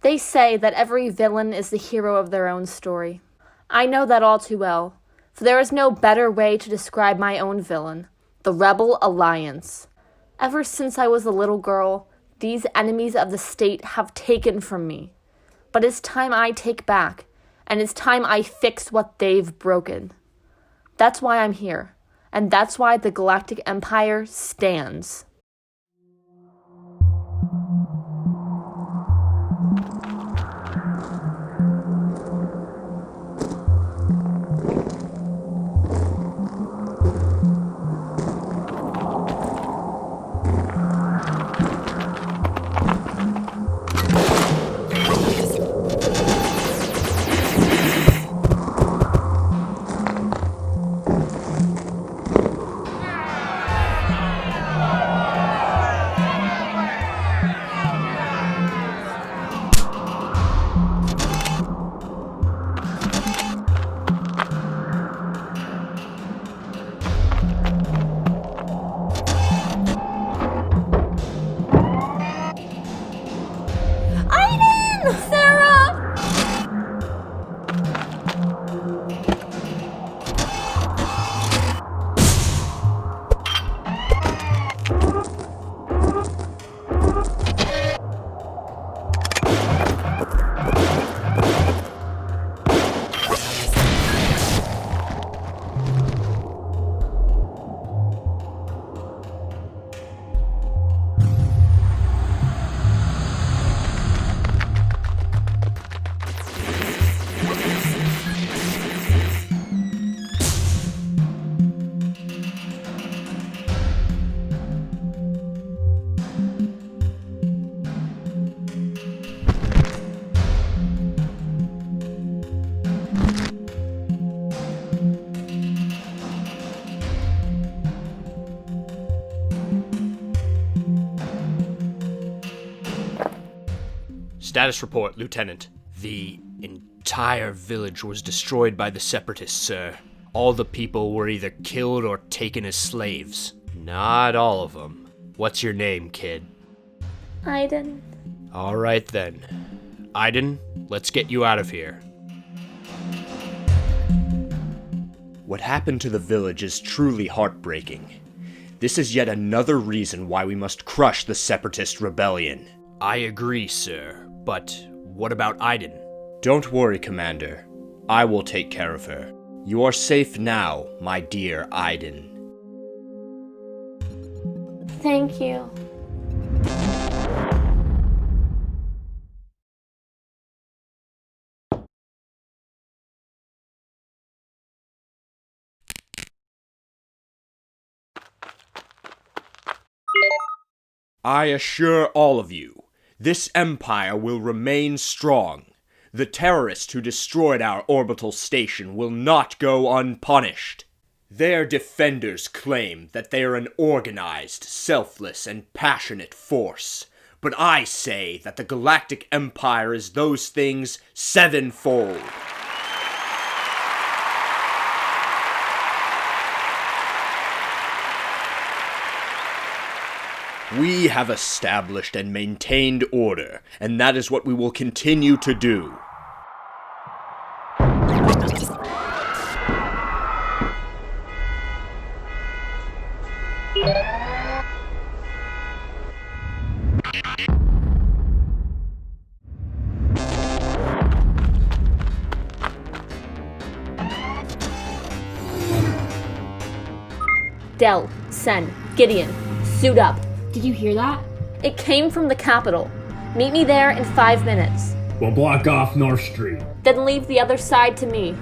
They say that every villain is the hero of their own story. I know that all too well, for there is no better way to describe my own villain, the Rebel Alliance. Ever since I was a little girl, these enemies of the state have taken from me. But it's time I take back, and it's time I fix what they've broken. That's why I'm here, and that's why the Galactic Empire stands. Status report, Lieutenant. The entire village was destroyed by the Separatists, sir. All the people were either killed or taken as slaves. Not all of them. What's your name, kid? Iden. All right, then. Iden, let's get you out of here. What happened to the village is truly heartbreaking. This is yet another reason why we must crush the Separatist rebellion. I agree, sir. But what about Iden? Don't worry, Commander. I will take care of her. You are safe now, my dear Iden. Thank you. I assure all of you, this empire will remain strong. The terrorists who destroyed our orbital station will not go unpunished. Their defenders claim that they are an organized, selfless, and passionate force. But I say that the Galactic Empire is those things sevenfold. We have established and maintained order, and that is what we will continue to do. Del, Sen, Gideon, suit up. Did you hear that? It came from the capital. Meet me there in 5 minutes. We'll block off North Street. Then leave the other side to me.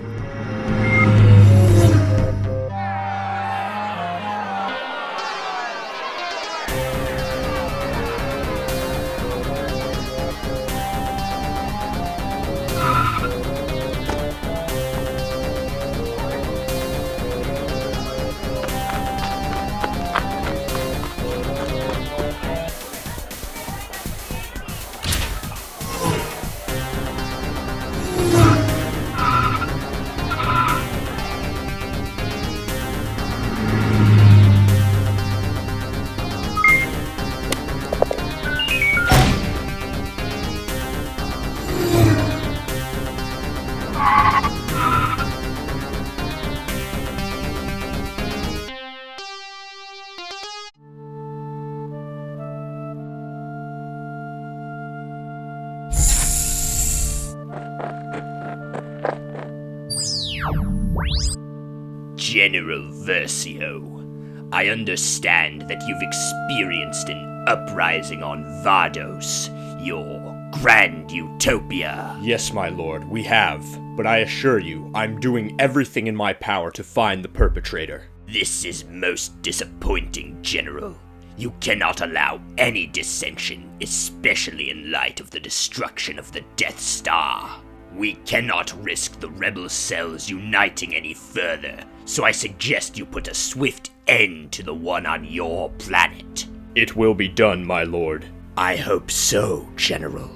General Versio. I understand that you've experienced an uprising on Vardos, your grand utopia. Yes, my lord, we have. But I assure you, I'm doing everything in my power to find the perpetrator. This is most disappointing, General. You cannot allow any dissension, especially in light of the destruction of the Death Star. We cannot risk the rebel cells uniting any further, so I suggest you put a swift end to the one on your planet. It will be done, my lord. I hope so, General.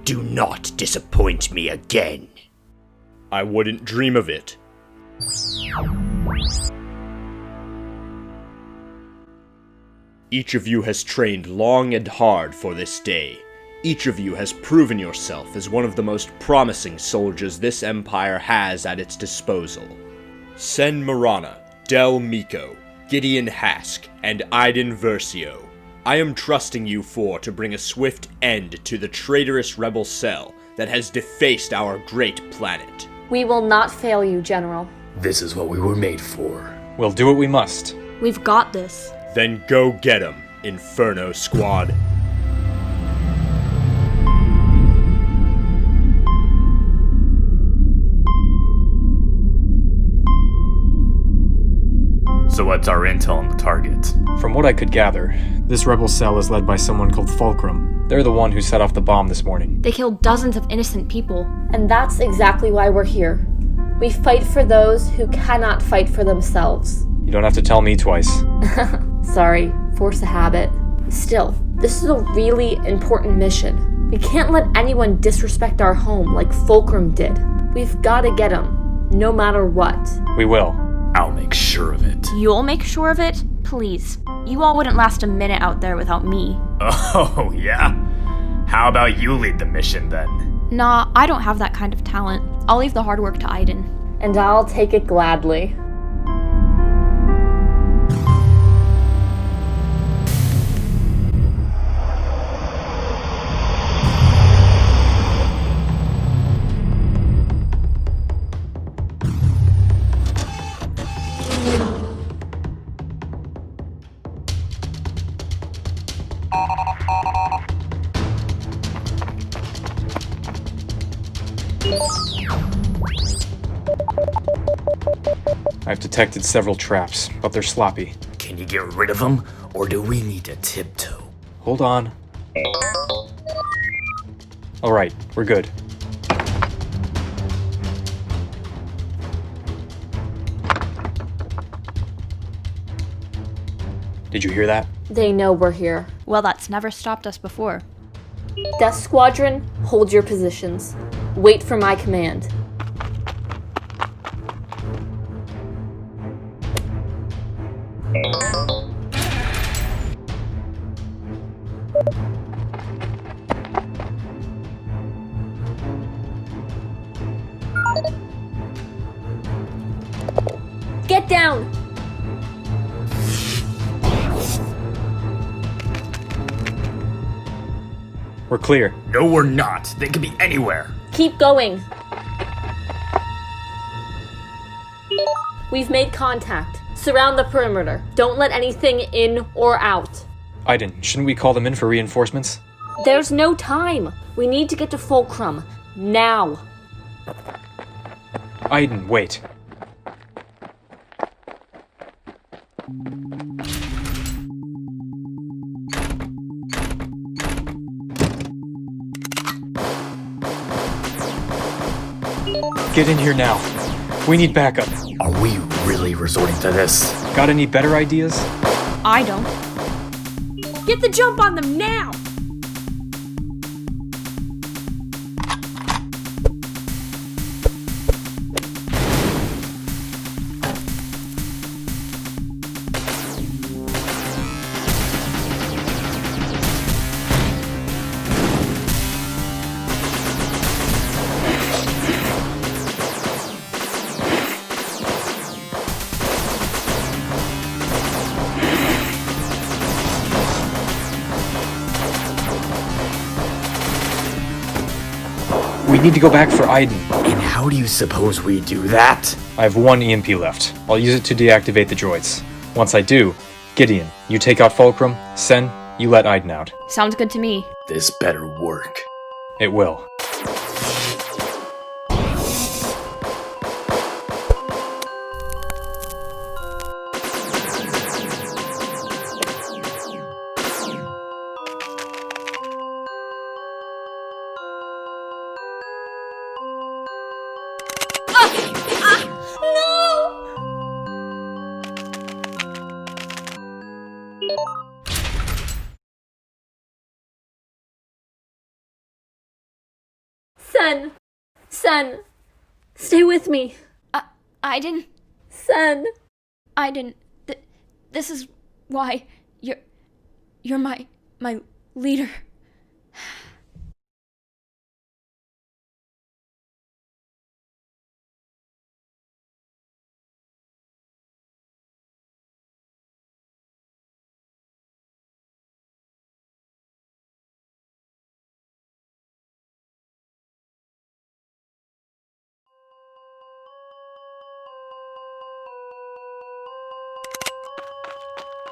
Do not disappoint me again. I wouldn't dream of it. Each of you has trained long and hard for this day. Each of you has proven yourself as one of the most promising soldiers this empire has at its disposal. Sen Marana, Del Miko, Gideon Hask, and Iden Versio. I am trusting you four to bring a swift end to the traitorous rebel cell that has defaced our great planet. We will not fail you, General. This is what we were made for. We'll do what we must. We've got this. Then go get 'em, Inferno Squad. So what's our intel on the target? From what I could gather, this rebel cell is led by someone called Fulcrum. They're the one who set off the bomb this morning. They killed dozens of innocent people. And that's exactly why we're here. We fight for those who cannot fight for themselves. You don't have to tell me twice. Sorry, force a habit. Still, this is a really important mission. We can't let anyone disrespect our home like Fulcrum did. We've gotta get him, no matter what. We will. I'll make sure of it. You'll make sure of it? Please. You all wouldn't last a minute out there without me. Oh, yeah? How about you lead the mission then? Nah, I don't have that kind of talent. I'll leave the hard work to Iden. And I'll take it gladly. I've detected several traps, but they're sloppy. Can you get rid of them, or do we need to tiptoe? Hold on. Alright, we're good. Did you hear that? They know we're here. Well, that's never stopped us before. Death Squadron, hold your positions. Wait for my command. Get down! We're clear. No, we're not. They could be anywhere. Keep going. We've made contact. Surround the perimeter. Don't let anything in or out. Iden, shouldn't we call them in for reinforcements? There's no time. We need to get to Fulcrum. Now. Iden, wait. Get in here now. We need backup. Are we really resorting to this? Got any better ideas? I don't. Get the jump on them now! We need to go back for Iden. And how How do you suppose we do that? I have one EMP left. I'll use it to deactivate the droids. Once I do, Gideon, you take out Fulcrum. Sen, you let Iden out. Sounds good to me. This better work. It will. Sen, stay with me. Iden? Sen. Iden, this is why you're my leader.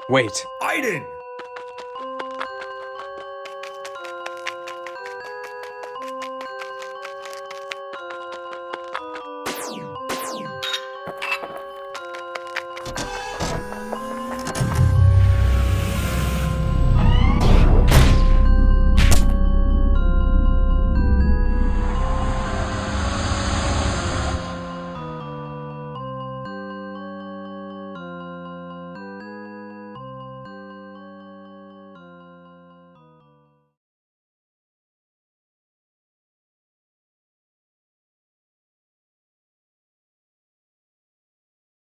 Wait. Iden!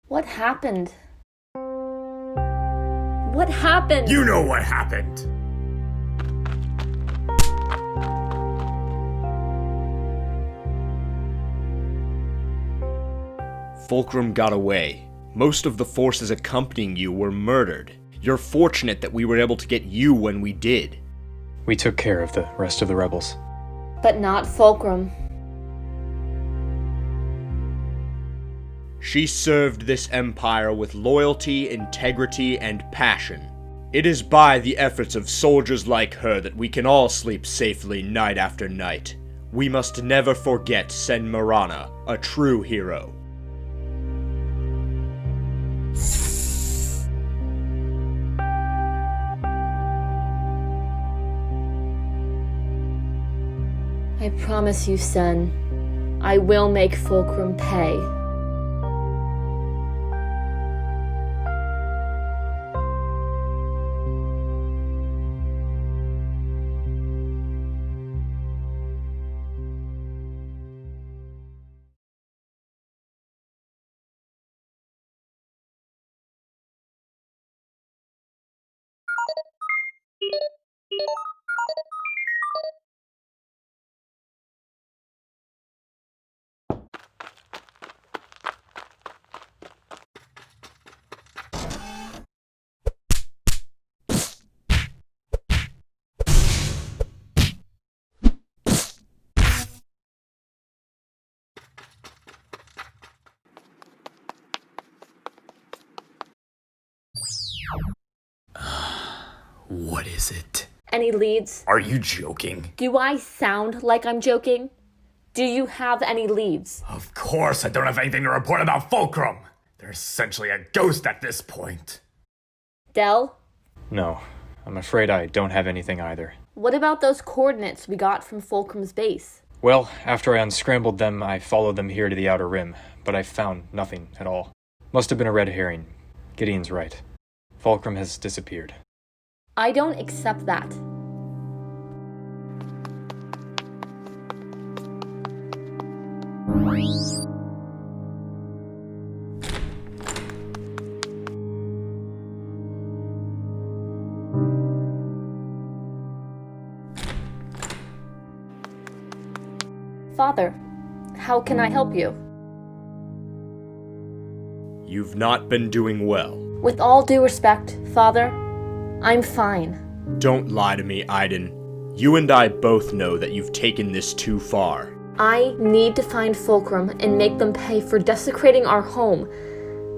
What happened? What happened? You know what happened! Fulcrum got away. Most of the forces accompanying you were murdered. You're fortunate that we were able to get you when we did. We took care of the rest of the rebels. But not Fulcrum. She served this empire with loyalty, integrity, and passion. It is by the efforts of soldiers like her that we can all sleep safely night after night. We must never forget Sen Marana, a true hero. I promise you, Sen, I will make Fulcrum pay. What is it? Any leads? Are you joking? Do I sound like I'm joking? Do you have any leads? Of course I don't have anything to report about Fulcrum. They're essentially a ghost at this point. Del? No, I'm afraid I don't have anything either. What about those coordinates we got from Fulcrum's base? Well, after I unscrambled them, I followed them here to the Outer Rim, but I found nothing at all. Must have been a red herring. Gideon's right. Fulcrum has disappeared. I don't accept that. Father, how can I help you? You've not been doing well. With all due respect, Father, I'm fine. Don't lie to me, Iden. You and I both know that you've taken this too far. I need to find Fulcrum and make them pay for desecrating our home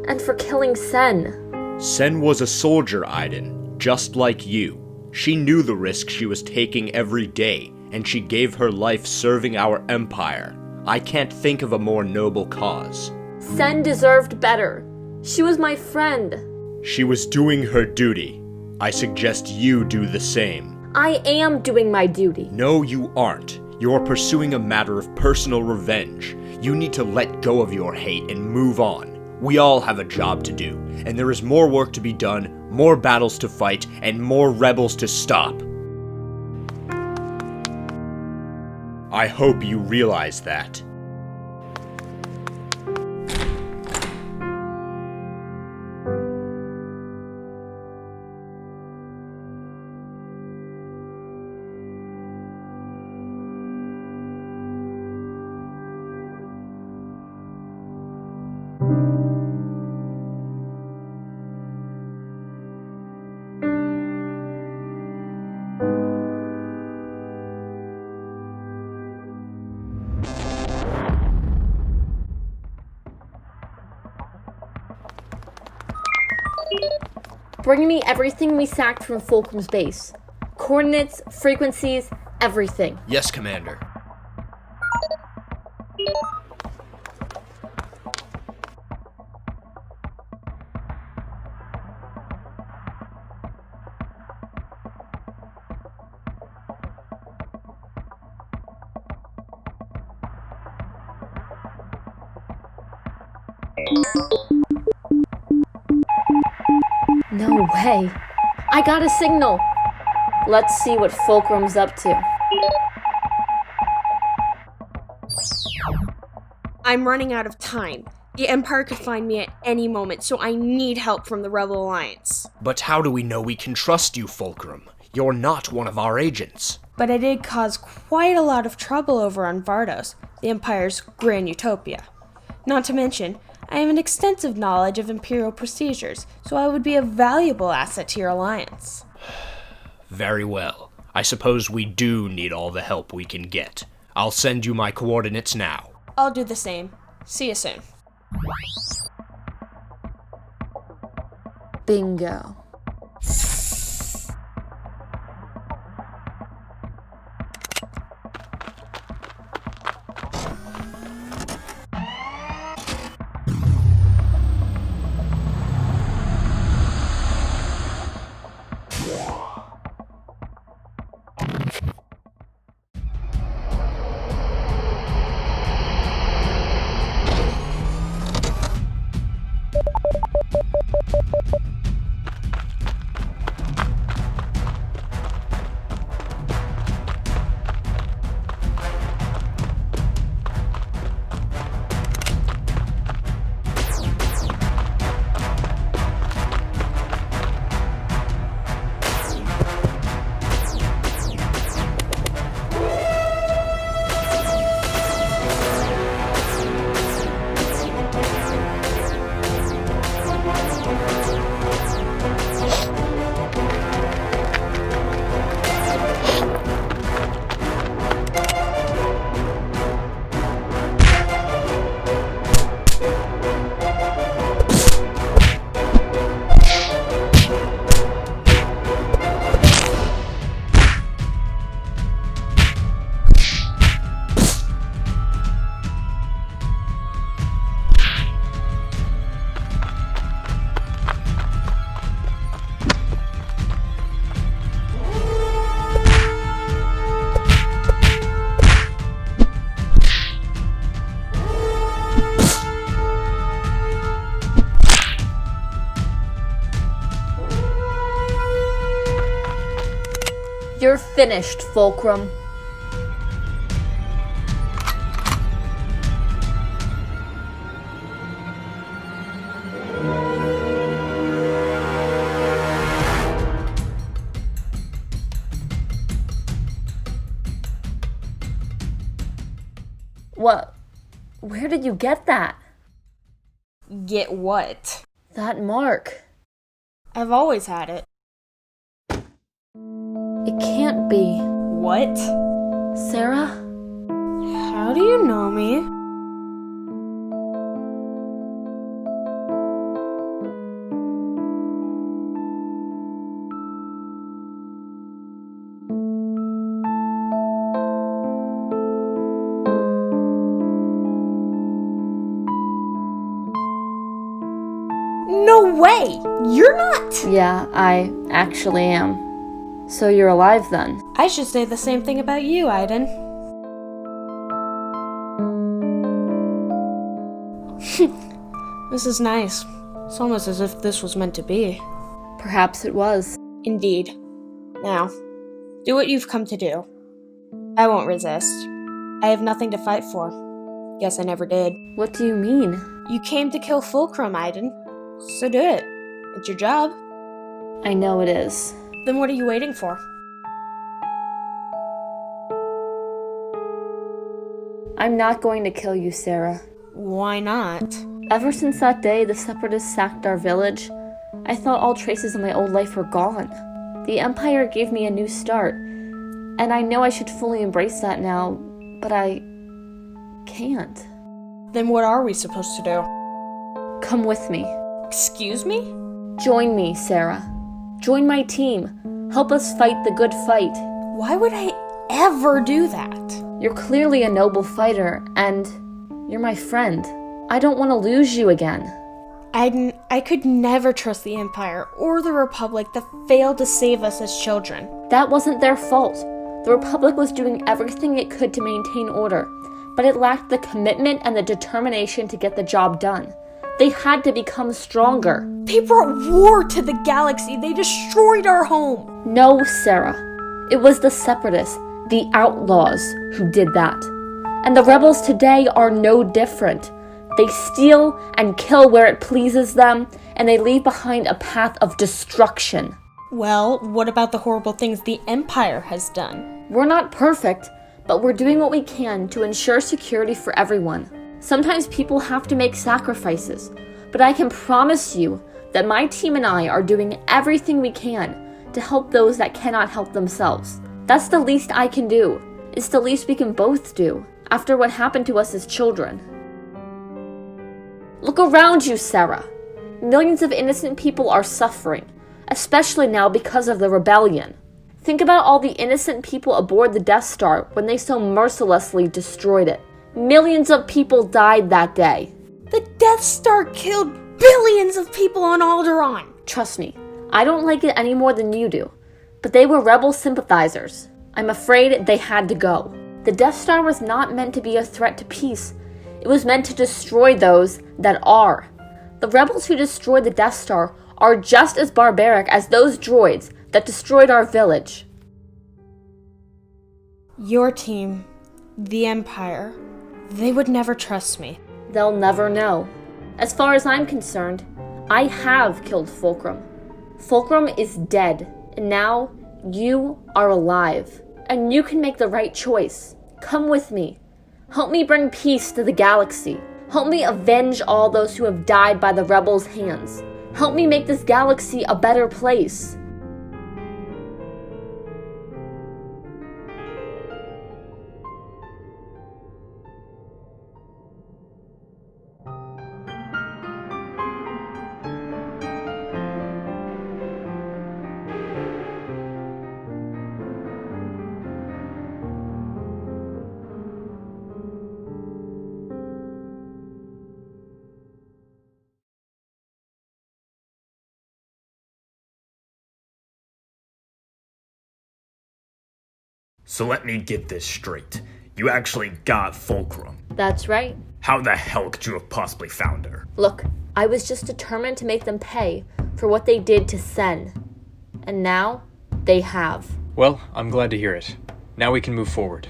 and for killing Sen. Sen was a soldier, Iden, just like you. She knew the risk she was taking every day, and she gave her life serving our empire. I can't think of a more noble cause. Sen deserved better. She was my friend. She was doing her duty. I suggest you do the same. I am doing my duty. No, you aren't. You're pursuing a matter of personal revenge. You need to let go of your hate and move on. We all have a job to do, and there is more work to be done, more battles to fight, and more rebels to stop. I hope you realize that. Bring me everything we sacked from Fulcrum's base. Coordinates, frequencies, everything. Yes, Commander. No way. I got a signal. Let's see what Fulcrum's up to. I'm running out of time. The Empire could find me at any moment, so I need help from the Rebel Alliance. But how do we know we can trust you, Fulcrum? You're not one of our agents. But I did cause quite a lot of trouble over on Vardos, the Empire's grand utopia. Not to mention, I have an extensive knowledge of Imperial procedures, so I would be a valuable asset to your alliance. Very well. I suppose we do need all the help we can get. I'll send you my coordinates now. I'll do the same. See you soon. Bingo. You're finished, Fulcrum. What? Where did you get that? Get what? That mark. I've always had it. It can't be. What? Sarah? How do you know me? No way! You're not! Yeah, I actually am. So you're alive then? I should say the same thing about you, Iden. This is nice. It's almost as if this was meant to be. Perhaps it was. Indeed. Now, do what you've come to do. I won't resist. I have nothing to fight for. Guess I never did. What do you mean? You came to kill Fulcrum, Iden. So do it. It's your job. I know it is. Then what are you waiting for? I'm not going to kill you, Sarah. Why not? Ever since that day the Separatists sacked our village, I thought all traces of my old life were gone. The Empire gave me a new start, and I know I should fully embrace that now, but I can't. Then what are we supposed to do? Come with me. Excuse me? Join me, Sarah. Join my team. Help us fight the good fight. Why would I ever do that? You're clearly a noble fighter, and you're my friend. I don't want to lose you again. I could never trust the Empire or the Republic that failed to save us as children. That wasn't their fault. The Republic was doing everything it could to maintain order, but it lacked the commitment and the determination to get the job done. They had to become stronger. They brought war to the galaxy. They destroyed our home. No, Sarah. It was the Separatists, the outlaws, who did that. And the rebels today are no different. They steal and kill where it pleases them, and they leave behind a path of destruction. Well, what about the horrible things the Empire has done? We're not perfect, but we're doing what we can to ensure security for everyone. Sometimes people have to make sacrifices, but I can promise you that my team and I are doing everything we can to help those that cannot help themselves. That's the least I can do. It's the least we can both do after what happened to us as children. Look around you, Sarah. Millions of innocent people are suffering, especially now because of the rebellion. Think about all the innocent people aboard the Death Star when they so mercilessly destroyed it. Millions of people died that day. The Death Star killed billions of people on Alderaan. Trust me, I don't like it any more than you do, but they were rebel sympathizers. I'm afraid they had to go. The Death Star was not meant to be a threat to peace. It was meant to destroy those that are. The rebels who destroyed the Death Star are just as barbaric as those droids that destroyed our village. Your team, the Empire, they would never trust me. They'll never know. As far as I'm concerned, I have killed Fulcrum. Fulcrum is dead, and now you are alive. And you can make the right choice. Come with me. Help me bring peace to the galaxy. Help me avenge all those who have died by the rebels' hands. Help me make this galaxy a better place. So let me get this straight. You actually got Fulcrum. That's right. How the hell could you have possibly found her? Look, I was just determined to make them pay for what they did to Sen. And now, they have. Well, I'm glad to hear it. Now we can move forward.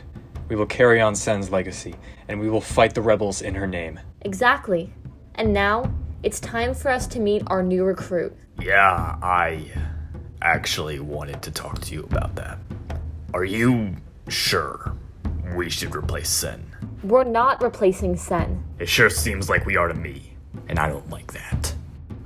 We will carry on Sen's legacy, and we will fight the rebels in her name. Exactly. And now, it's time for us to meet our new recruit. Yeah, I actually wanted to talk to you about that. Are you sure we should replace Sen? We're not replacing Sen. It sure seems like we are to me, and I don't like that.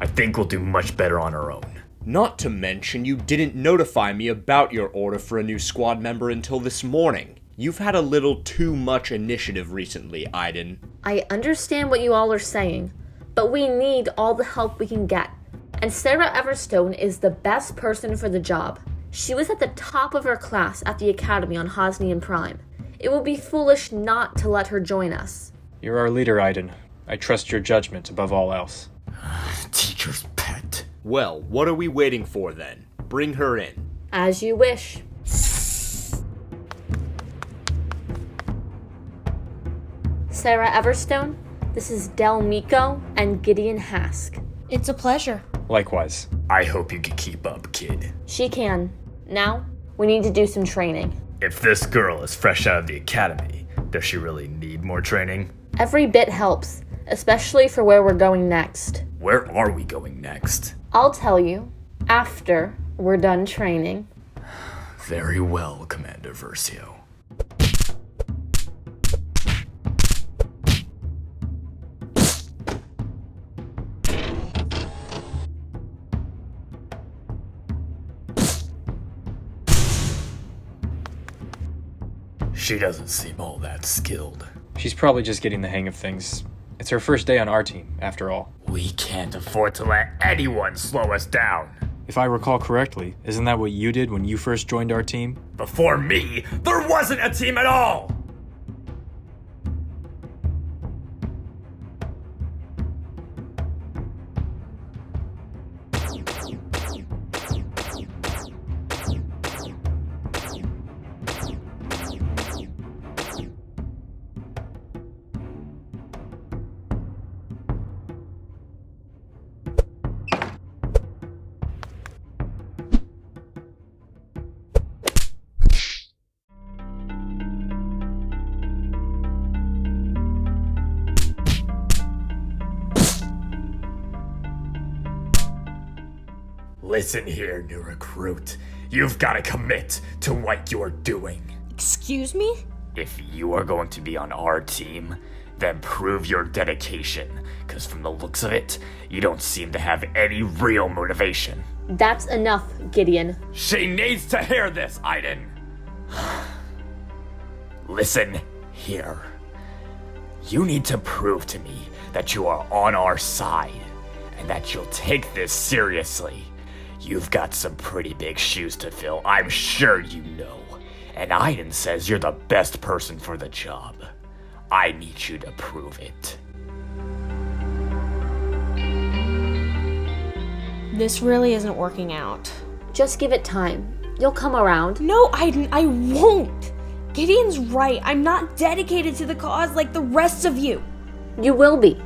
I think we'll do much better on our own. Not to mention, you didn't notify me about your order for a new squad member until this morning. You've had a little too much initiative recently, Iden. I understand what you all are saying, but we need all the help we can get. And Sarah Everstone is the best person for the job. She was at the top of her class at the Academy on Hosnian Prime. It would be foolish not to let her join us. You're our leader, Iden. I trust your judgment above all else. Teacher's pet. Well, what are we waiting for then? Bring her in. As you wish. Sarah Everstone, this is Jomikcro and Gideon Hask. It's a pleasure. Likewise. I hope you can keep up, kid. She can. Now, we need to do some training. If this girl is fresh out of the academy, does she really need more training? Every bit helps, especially for where we're going next. Where are we going next? I'll tell you after we're done training. Very well, Commander Versio. She doesn't seem all that skilled. She's probably just getting the hang of things. It's her first day on our team, after all. We can't afford to let anyone slow us down. If I recall correctly, isn't that what you did when you first joined our team? Before me, there wasn't a team at all! Listen here, new recruit. You've got to commit to what you're doing. Excuse me? If you are going to be on our team, then prove your dedication, because from the looks of it, you don't seem to have any real motivation. That's enough, Gideon. She needs to hear this, Iden. Listen here. You need to prove to me that you are on our side, and that you'll take this seriously. You've got some pretty big shoes to fill, I'm sure you know. And Iden says you're the best person for the job. I need you to prove it. This really isn't working out. Just give it time. You'll come around. No, Iden, I won't. Gideon's right. I'm not dedicated to the cause like the rest of you. You will be.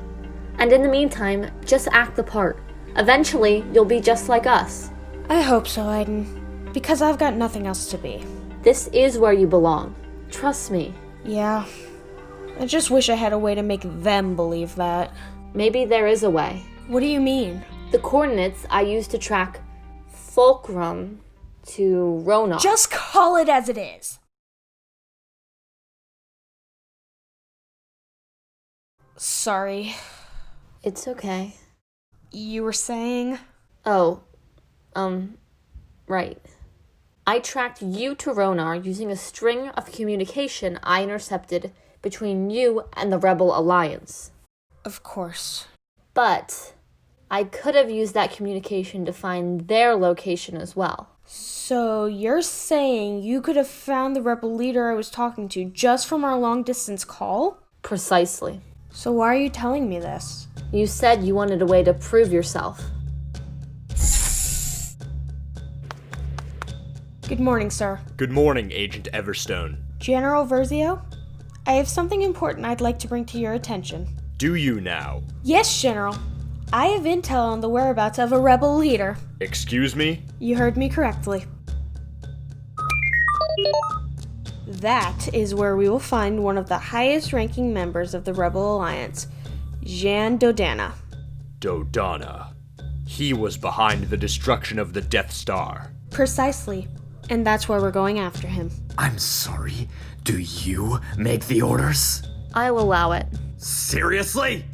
And in the meantime, just act the part. Eventually, you'll be just like us. I hope so, Iden. Because I've got nothing else to be. This is where you belong. Trust me. Yeah. I just wish I had a way to make them believe that. Maybe there is a way. What do you mean? The coordinates I used to track Fulcrum to Ronar. Just call it as it is. Sorry. It's okay. You were saying? Oh, right. I tracked you to Ronar using a string of communication I intercepted between you and the Rebel Alliance. Of course. But I could have used that communication to find their location as well. So you're saying you could have found the rebel leader I was talking to just from our long-distance call? Precisely. So why are you telling me this? You said you wanted a way to prove yourself. Good morning, sir. Good morning, Agent Everstone. General Versio? I have something important I'd like to bring to your attention. Do you now? Yes, General. I have intel on the whereabouts of a rebel leader. Excuse me? You heard me correctly. That is where we will find one of the highest-ranking members of the Rebel Alliance, Jean Dodana. Dodana. He was behind the destruction of the Death Star. Precisely. And that's where we're going after him. I'm sorry, do you make the orders? I'll allow it. Seriously?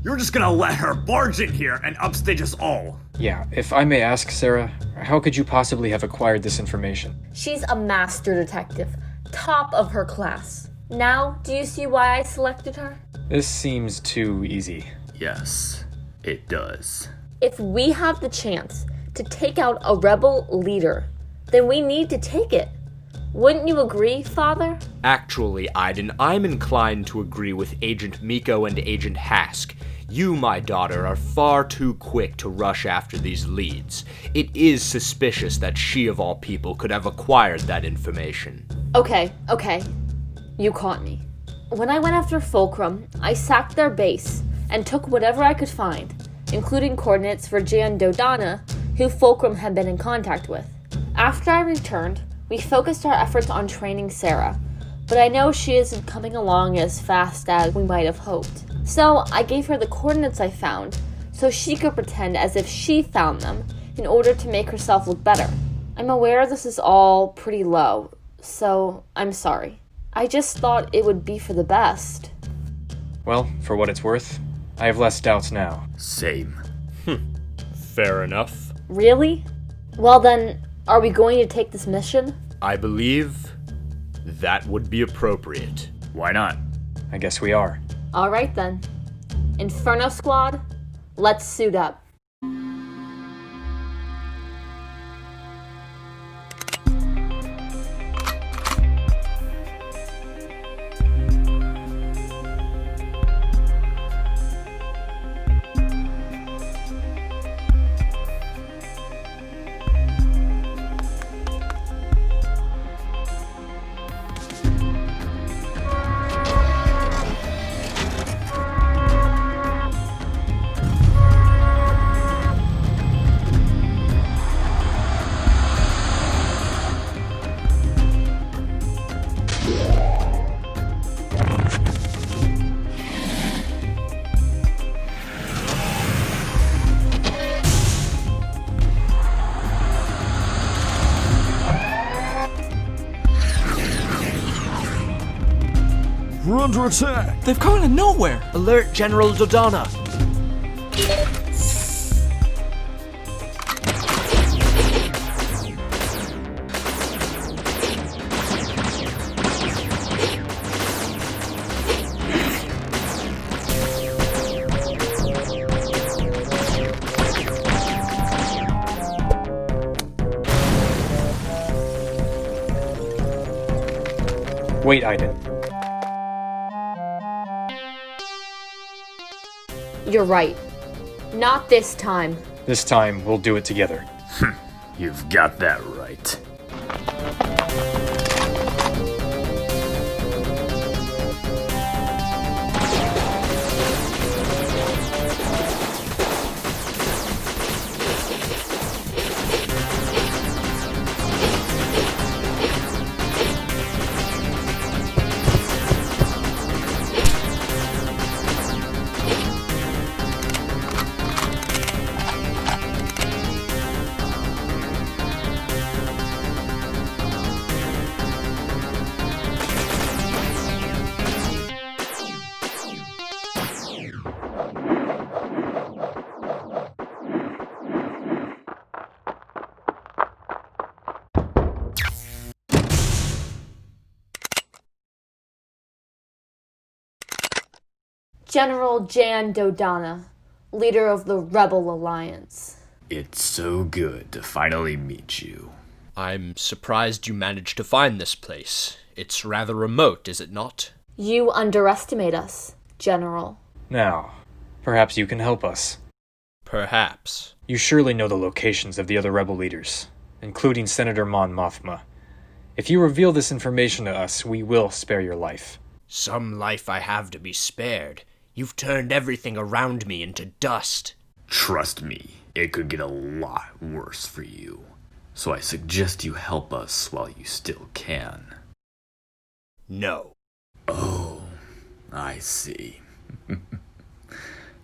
You're just gonna let her barge in here and upstage us all? Yeah, if I may ask, Sarah, how could you possibly have acquired this information? She's a master detective. Top of her class. Now, do you see why I selected her? This seems too easy. Yes, it does. If we have the chance to take out a rebel leader, then we need to take it. Wouldn't you agree, Father? Actually, Iden, I'm inclined to agree with Agent Miko and Agent Hask. You, my daughter, are far too quick to rush after these leads. It is suspicious that she, of all people, could have acquired that information. Okay. You caught me. When I went after Fulcrum, I sacked their base and took whatever I could find, including coordinates for Jan Dodana, who Fulcrum had been in contact with. After I returned, we focused our efforts on training Sarah, but I know she isn't coming along as fast as we might have hoped. So I gave her the coordinates I found, so she could pretend as if she found them in order to make herself look better. I'm aware this is all pretty low, so I'm sorry. I just thought it would be for the best. Well, for what it's worth, I have less doubts now. Same. Fair enough. Really? Well then, are we going to take this mission? I believe that would be appropriate. Why not? I guess we are. Alright then. Inferno Squad, let's suit up. We're under attack! They've come out of nowhere! Alert General Dodana! Wait, Iden. You're right. Not this time. This time, we'll do it together. You've got that right. General Jan Dodana, leader of the Rebel Alliance. It's so good to finally meet you. I'm surprised you managed to find this place. It's rather remote, is it not? You underestimate us, General. Now, perhaps you can help us. Perhaps. You surely know the locations of the other rebel leaders, including Senator Mon Mothma. If you reveal this information to us, we will spare your life. Some life I have to be spared. You've turned everything around me into dust. Trust me, it could get a lot worse for you. So I suggest you help us while you still can. No. Oh, I see.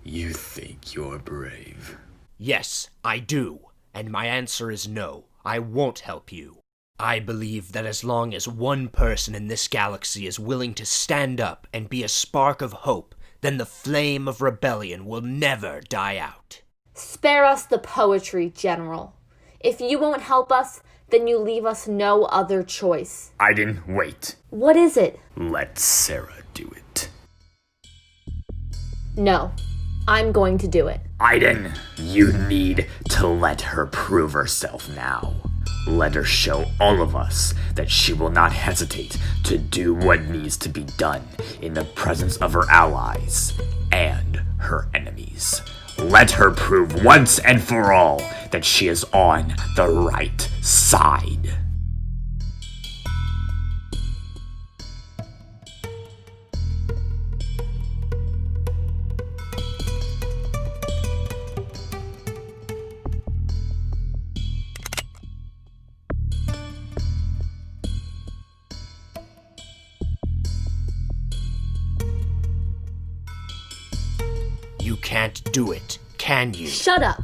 You think you're brave. Yes, I do. And my answer is no. I won't help you. I believe that as long as one person in this galaxy is willing to stand up and be a spark of hope, then the flame of rebellion will never die out. Spare us the poetry, General. If you won't help us, then you leave us no other choice. Iden, wait. What is it? Let Sarah do it. No, I'm going to do it. Iden, you need to let her prove herself now. Let her show all of us that she will not hesitate to do what needs to be done in the presence of her allies and her enemies. Let her prove once and for all that she is on the right side. You can't do it, can you? Shut up!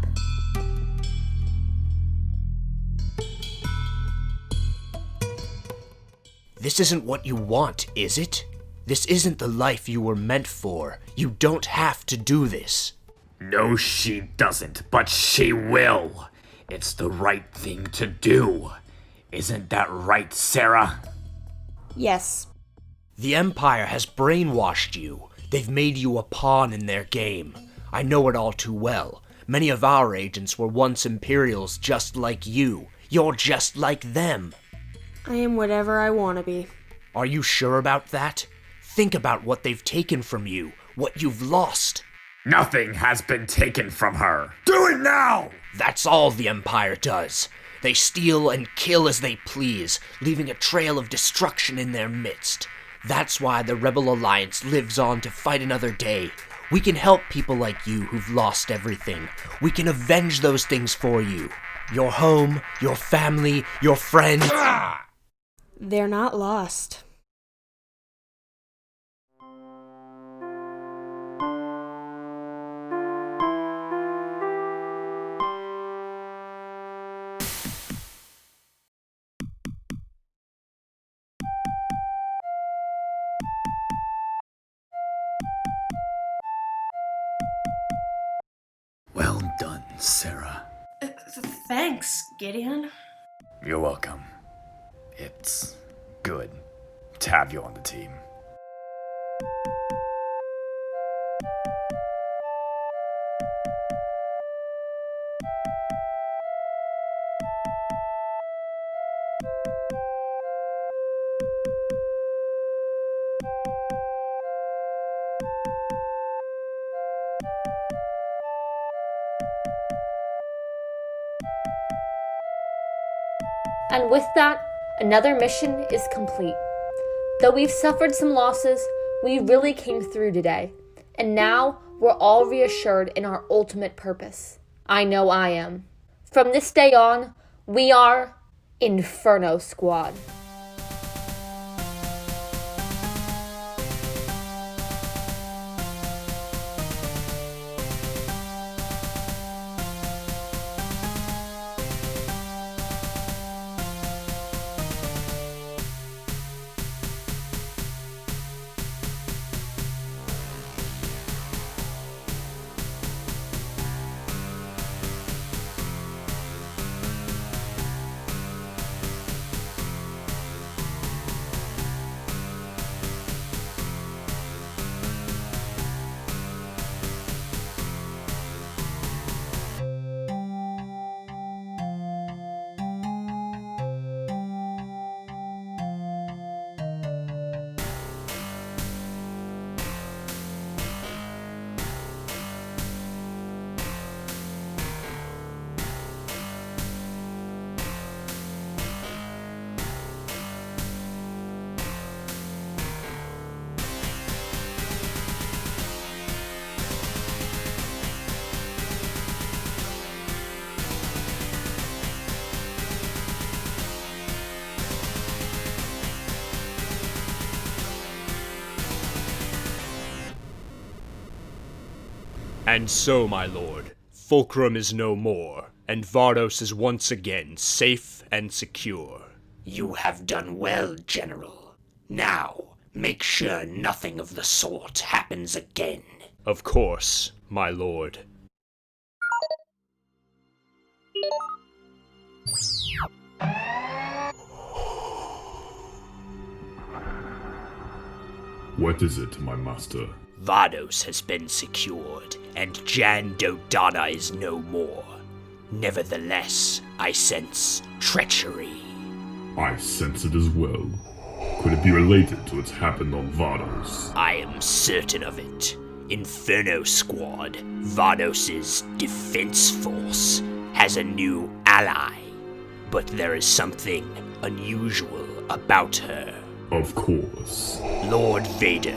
This isn't what you want, is it? This isn't the life you were meant for. You don't have to do this. No, she doesn't, but she will. It's the right thing to do. Isn't that right, Sarah? Yes. The Empire has brainwashed you. They've made you a pawn in their game. I know it all too well. Many of our agents were once Imperials just like you. You're just like them. I am whatever I want to be. Are you sure about that? Think about what they've taken from you, what you've lost. Nothing has been taken from her. Do it now! That's all the Empire does. They steal and kill as they please, leaving a trail of destruction in their midst. That's why the Rebel Alliance lives on to fight another day. We can help people like you who've lost everything. We can avenge those things for you. Your home, your family, your friends. They're not lost. Well done, Sarah. Thanks, Gideon. You're welcome. It's good to have you on the team. And with that, another mission is complete. Though we've suffered some losses, we really came through today. And now we're all reassured in our ultimate purpose. I know I am. From this day on, we are Inferno Squad. And so, my lord, Fulcrum is no more, and Vardos is once again safe and secure. You have done well, General. Now, make sure nothing of the sort happens again. Of course, my lord. What is it, my master? Vardos has been secured, and Jan Dodana is no more. Nevertheless, I sense treachery. I sense it as well. Could it be related to what's happened on Vardos? I am certain of it. Inferno Squad, Vardos' defense force, has a new ally. But there is something unusual about her. Of course. Lord Vader,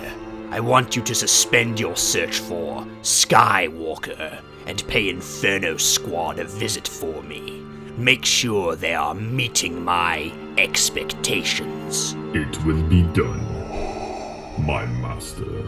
I want you to suspend your search for Skywalker and pay Inferno Squad a visit for me. Make sure they are meeting my expectations. It will be done, my master.